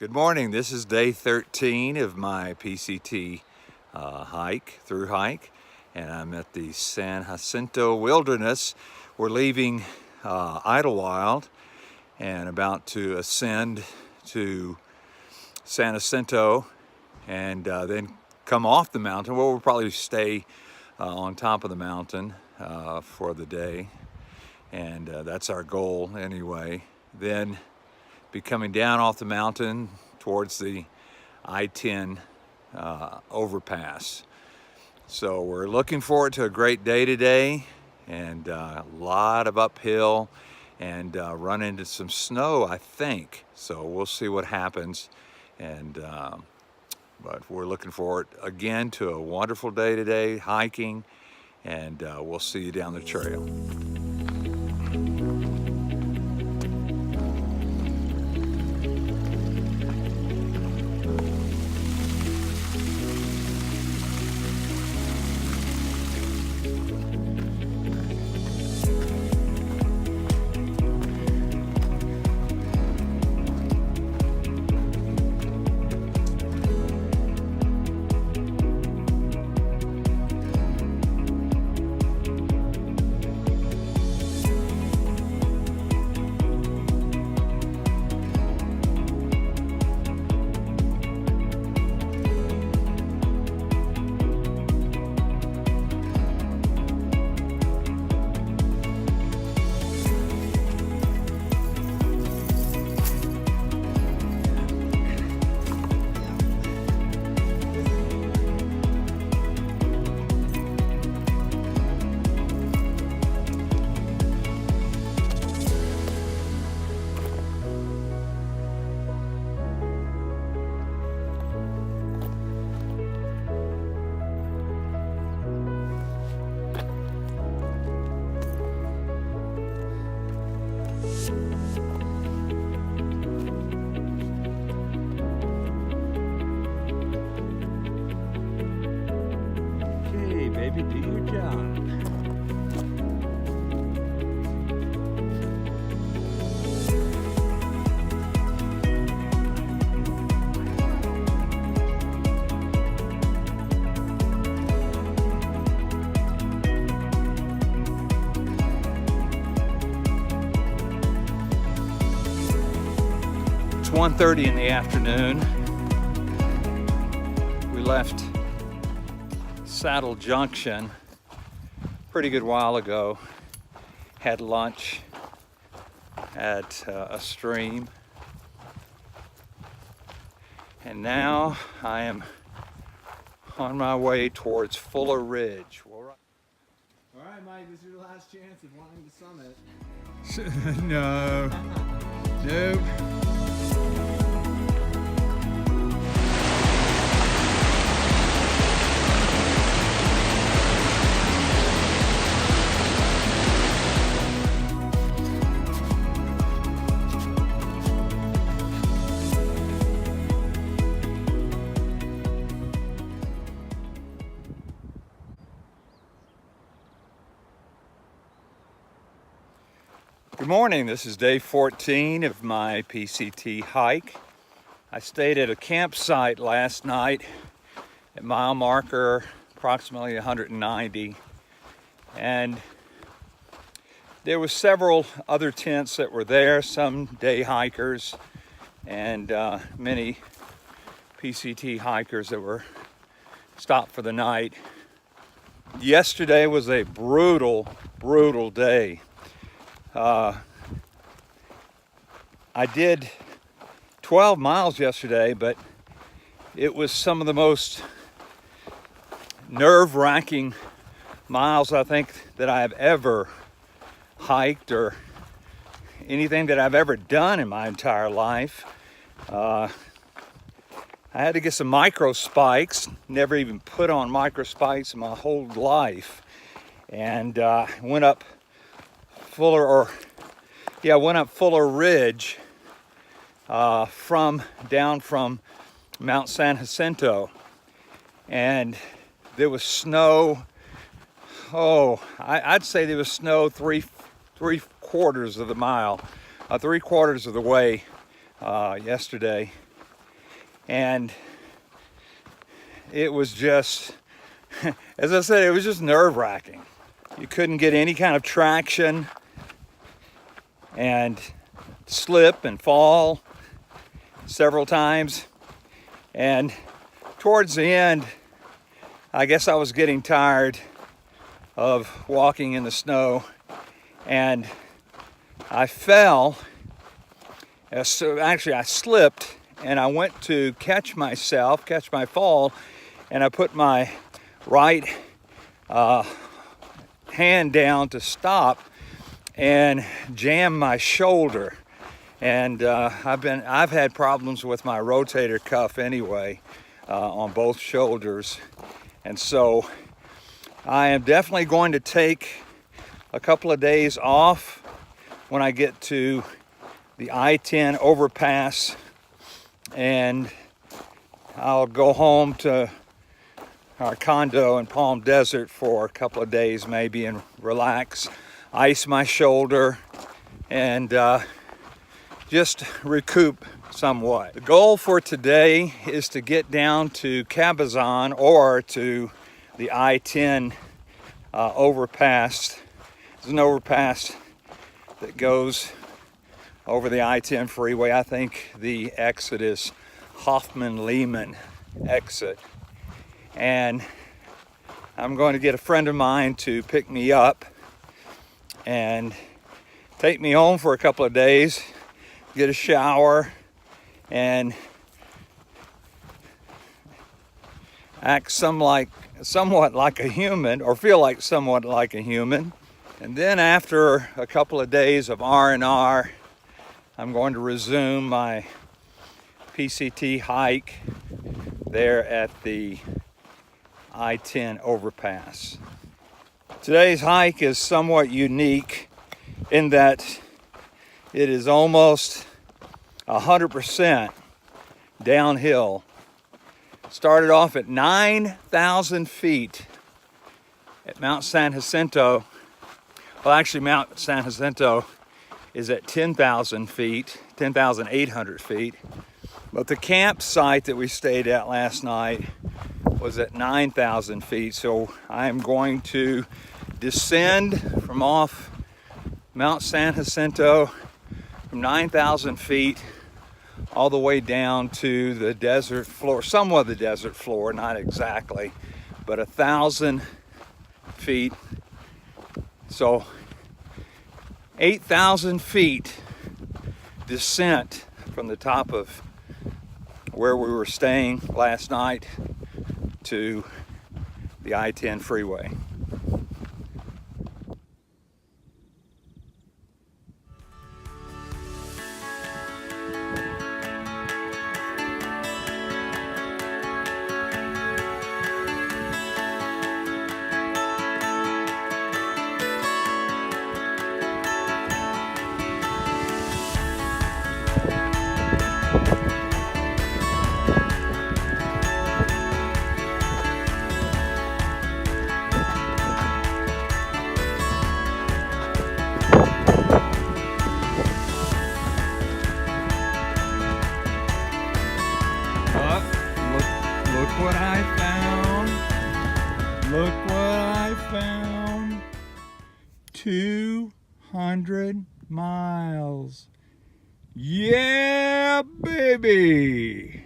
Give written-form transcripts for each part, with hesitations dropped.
Good morning. This is day 13 of my PCT through hike, and I'm at the San Jacinto Wilderness. We're leaving Idyllwild and about to ascend to San Jacinto and then come off the mountain. Well, we'll probably stay on top of the mountain for the day, and that's our goal anyway. Then be coming down off the mountain towards the I-10 overpass. So we're looking forward to a great day today, and a lot of uphill and run into some snow, I think. So we'll see what happens. And but we're looking forward again to a wonderful day today, hiking, and we'll see you down the trail. Baby, do your job. It's 1:30 in the afternoon. We left Saddle Junction pretty good while ago, had lunch at a stream, and now I am on my way towards Fuller Ridge. All right, Mike, this is your last chance of wanting to summit. No. Nope. Good morning, this is day 14 of my PCT hike. I stayed at a campsite last night at mile marker approximately 190, and there were several other tents that were there, some day hikers and many PCT hikers that were stopped for the night. Yesterday was a brutal day. I did 12 miles yesterday, but it was some of the most nerve-wracking miles I think that I have ever hiked or anything that I've ever done in my entire life. I had to get some micro spikes, never even put on micro spikes in my whole life, and went up Fuller Ridge down from Mount San Jacinto, and there was snow. I'd say there was snow three quarters of the mile, 3/4 of the way yesterday, And it was just, as I said, it was just nerve-wracking. You couldn't get any kind of traction and slip and fall several times. And towards the end, I guess I was getting tired of walking in the snow, and I fell. So actually I slipped, and I went to catch my fall, and I put my right hand down to stop and jammed my shoulder. And I've had problems with my rotator cuff anyway, on both shoulders. And so I am definitely going to take a couple of days off when I get to the I-10 overpass, and I'll go home to our condo in Palm Desert for a couple of days maybe and relax, ice my shoulder, and just recoup somewhat. The goal for today is to get down to Cabazon or to the I-10 overpass. There's an overpass that goes over the I-10 freeway. I think the exit is Hoffman-Lehman exit. And I'm going to get a friend of mine to pick me up and take me home for a couple of days, get a shower, and act somewhat like a human, or feel like somewhat like a human. And then after a couple of days of R&R, I'm going to resume my PCT hike there at the I-10 overpass. Today's hike is somewhat unique in that it is almost 100% downhill. Started off at 9,000 feet at Mount San Jacinto. Well, actually, Mount San Jacinto is at 10,000 feet, 10,800 feet. But the campsite that we stayed at last night was at 9,000 feet. So I am going to descend from off Mount San Jacinto from 9,000 feet all the way down to the desert floor, somewhat the desert floor, not exactly, but 1,000 feet. So 8,000 feet descent from the top of where we were staying last night to the I-10 freeway. What I found. Look what I found. 200 miles. Yeah, baby.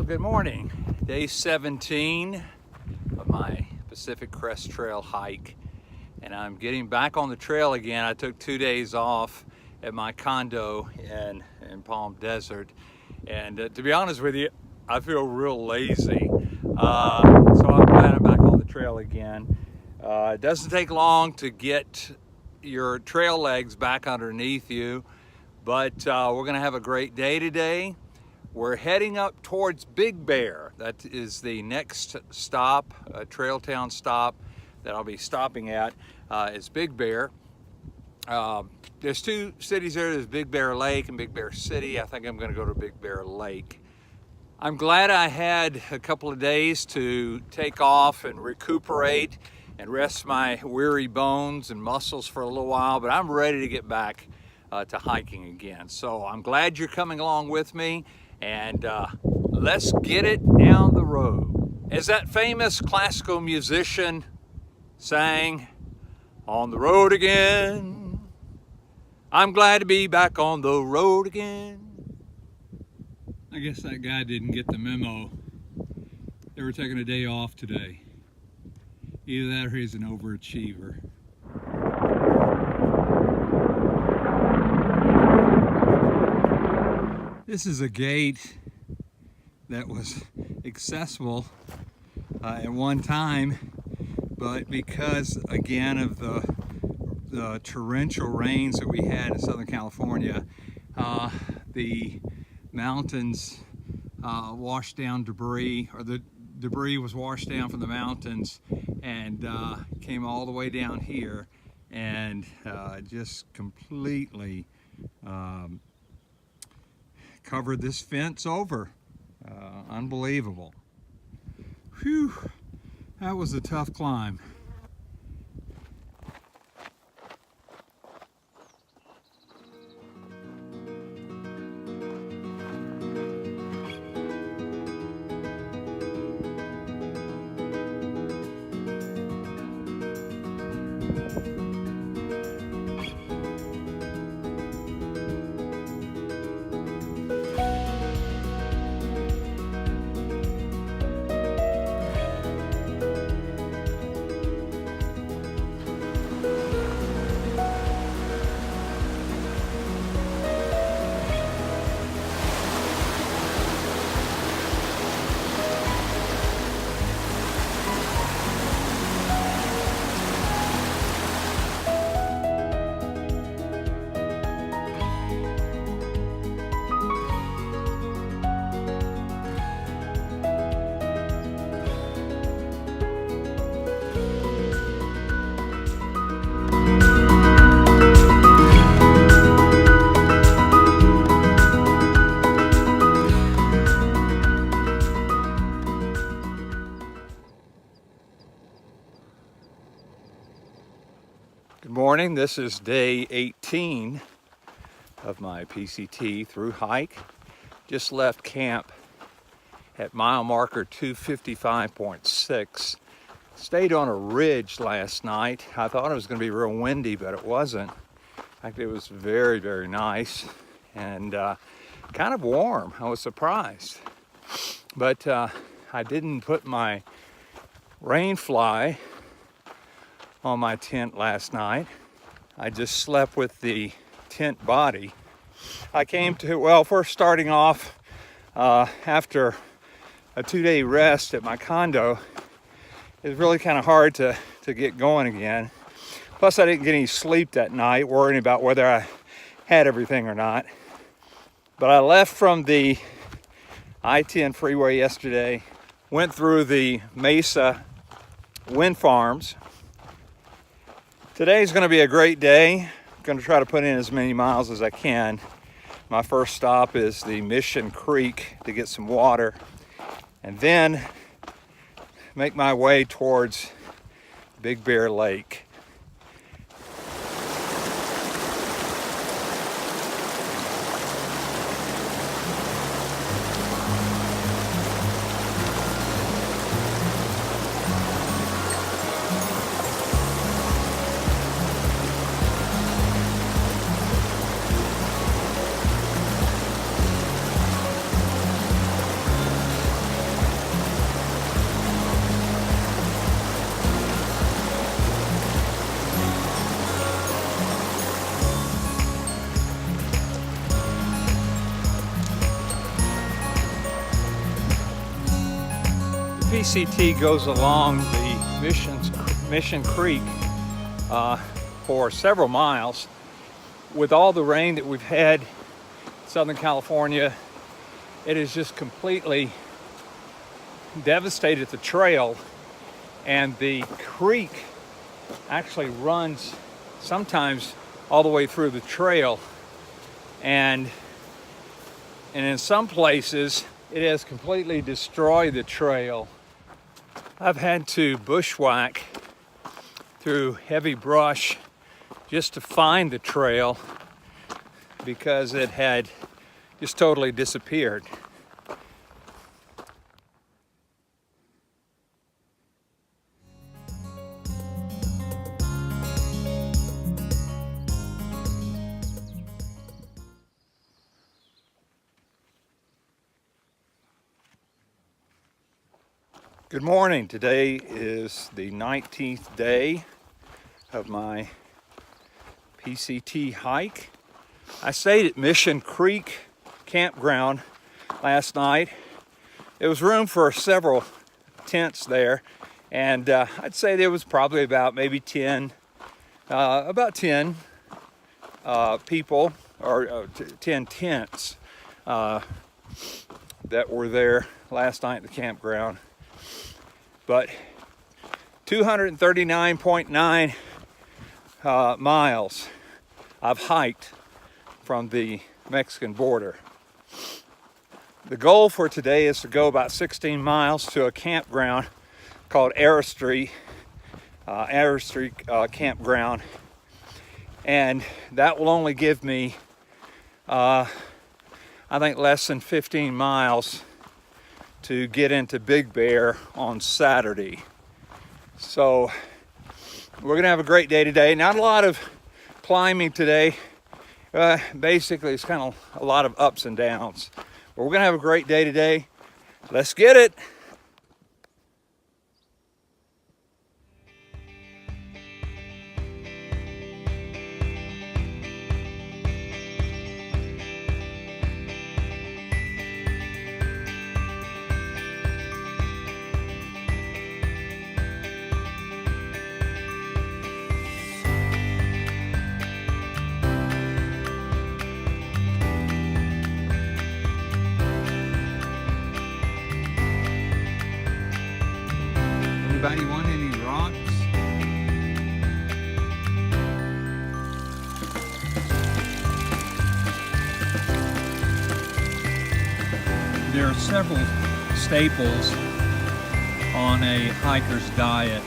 Good morning. Day 17 of my Pacific Crest Trail hike, and I'm getting back on the trail again. I took 2 days off at my condo in Palm Desert, and to be honest with you, I feel real lazy. So I'm glad I'm back on the trail again. It doesn't take long to get your trail legs back underneath you, but we're gonna have a great day today. We're heading up towards Big Bear. That is the next stop, a trail town stop that I'll be stopping at, is Big Bear. There's two cities there. There's Big Bear Lake and Big Bear City. I think I'm gonna go to Big Bear Lake. I'm glad I had a couple of days to take off and recuperate and rest my weary bones and muscles for a little while, but I'm ready to get back to hiking again. So I'm glad you're coming along with me, and let's get it down the road. As that famous classical musician sang, "On the road again, I'm glad to be back on the road again." I guess that guy didn't get the memo. They were taking a day off today. Either that or he's an overachiever. This is a gate that was accessible at one time, but because again of the torrential rains that we had in Southern California, the mountains washed down debris, or the debris was washed down from the mountains and came all the way down here and just completely covered this fence over. Unbelievable. Whew, that was a tough climb. Good morning. This is day 18 of my PCT through hike. Just left camp at mile marker 255.6. Stayed on a ridge last night. I thought it was going to be real windy, but it wasn't. In fact, it was very, very nice and kind of warm. I was surprised. But I didn't put my rain fly on my tent last night. I just slept with the tent body. I came to, well, first starting off after a 2-day rest at my condo, it was really kind of hard to get going again. Plus I didn't get any sleep that night, worrying about whether I had everything or not. But I left from the I-10 freeway yesterday, went through the Mesa wind farms. Today's going to be a great day. I'm going to try to put in as many miles as I can. My first stop is the Mission Creek to get some water, and then make my way towards Big Bear Lake. PCT goes along the Mission Creek for several miles. With all the rain that we've had in Southern California, it has just completely devastated the trail, and the creek actually runs sometimes all the way through the trail, and in some places it has completely destroyed the trail. I've had to bushwhack through heavy brush just to find the trail because it had just totally disappeared. Good morning. Today is the 19th day of my PCT hike. I stayed at Mission Creek Campground last night. There was room for several tents there, and I'd say there was probably about maybe 10 people, or 10 tents that were there last night at the campground. But 239.9 miles I've hiked from the Mexican border. The goal for today is to go about 16 miles to a campground called Idyllwild campground, and that will only give me I think less than 15 miles to get into Big Bear on Saturday. So we're gonna have a great day today. Not a lot of climbing today. Basically it's kind of a lot of ups and downs, but we're gonna have a great day today. Let's get it. Anybody want any rocks? There are several staples on a hiker's diet.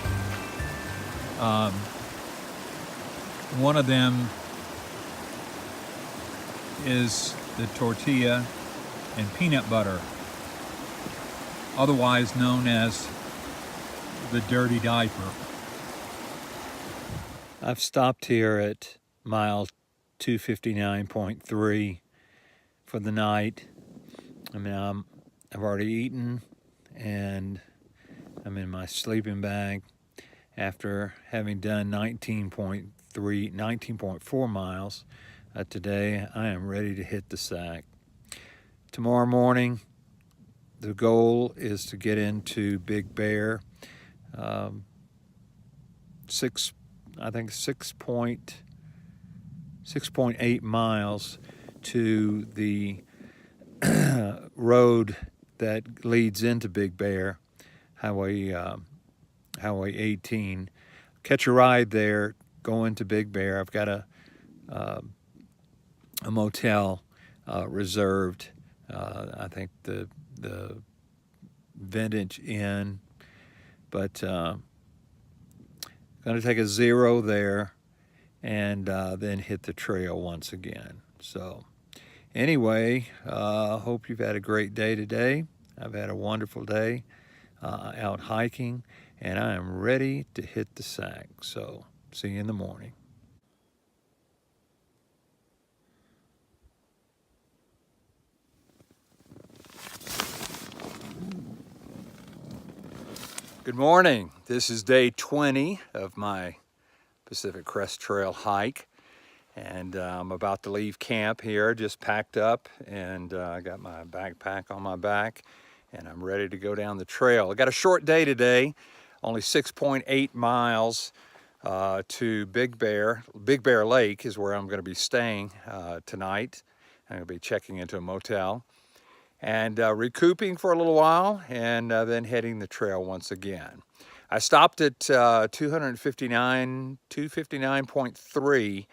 One of them is the tortilla and peanut butter, otherwise known as the dirty diaper. I've stopped here at mile 259.3 for the night. I mean, I've already eaten and I'm in my sleeping bag after having done 19.4 miles. Today I am ready to hit the sack. Tomorrow morning the goal is to get into Big Bear. 6.8 miles to the road that leads into Big Bear, Highway 18. Catch a ride there, go into Big Bear. I've got a motel reserved. I think the Vintage Inn. But going to take a zero there and then hit the trail once again. So anyway, hope you've had a great day today. I've had a wonderful day out hiking, and I am ready to hit the sack. So see you in the morning. Good morning. This is day 20 of my Pacific Crest Trail hike, and I'm about to leave camp here. Just packed up, and I got my backpack on my back, and I'm ready to go down the trail. I got a short day today, only 6.8 miles to Big Bear. Big Bear Lake is where I'm going to be staying tonight. I'm going to be checking into a motel and recouping for a little while, and then heading the trail once again. I stopped at 259.3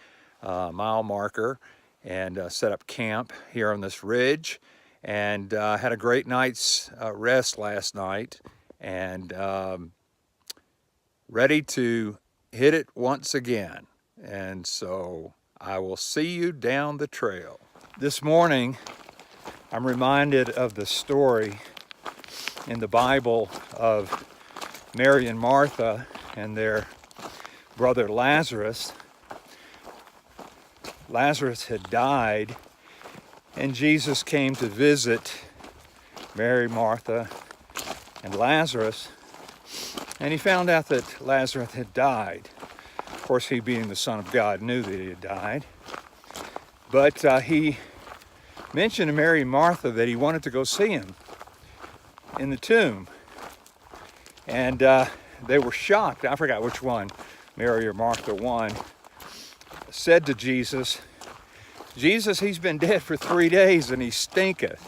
mile marker and set up camp here on this ridge, and had a great night's rest last night, and ready to hit it once again. And so I will see you down the trail. This morning I'm reminded of the story in the Bible of Mary and Martha and their brother Lazarus. Lazarus had died, and Jesus came to visit Mary, Martha, and Lazarus, and he found out that Lazarus had died. Of course, he, being the Son of God, knew that he had died, but he mentioned to Mary and Martha that he wanted to go see him in the tomb. And they were shocked. I forgot which one, Mary or Martha, one, said to Jesus, "Jesus, he's been dead for 3 days and he stinketh."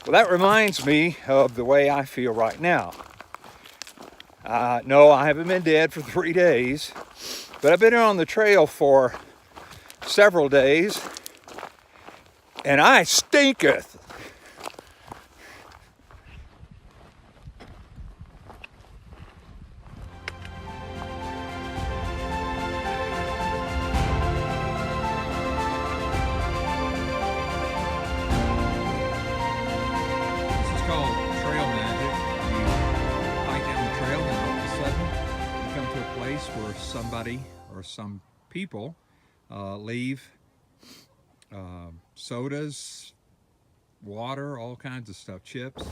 Well, that reminds me of the way I feel right now. No, I haven't been dead for 3 days, but I've been on the trail for several days, and I stinketh. Where somebody or some people leave sodas, water, all kinds of stuff, chips.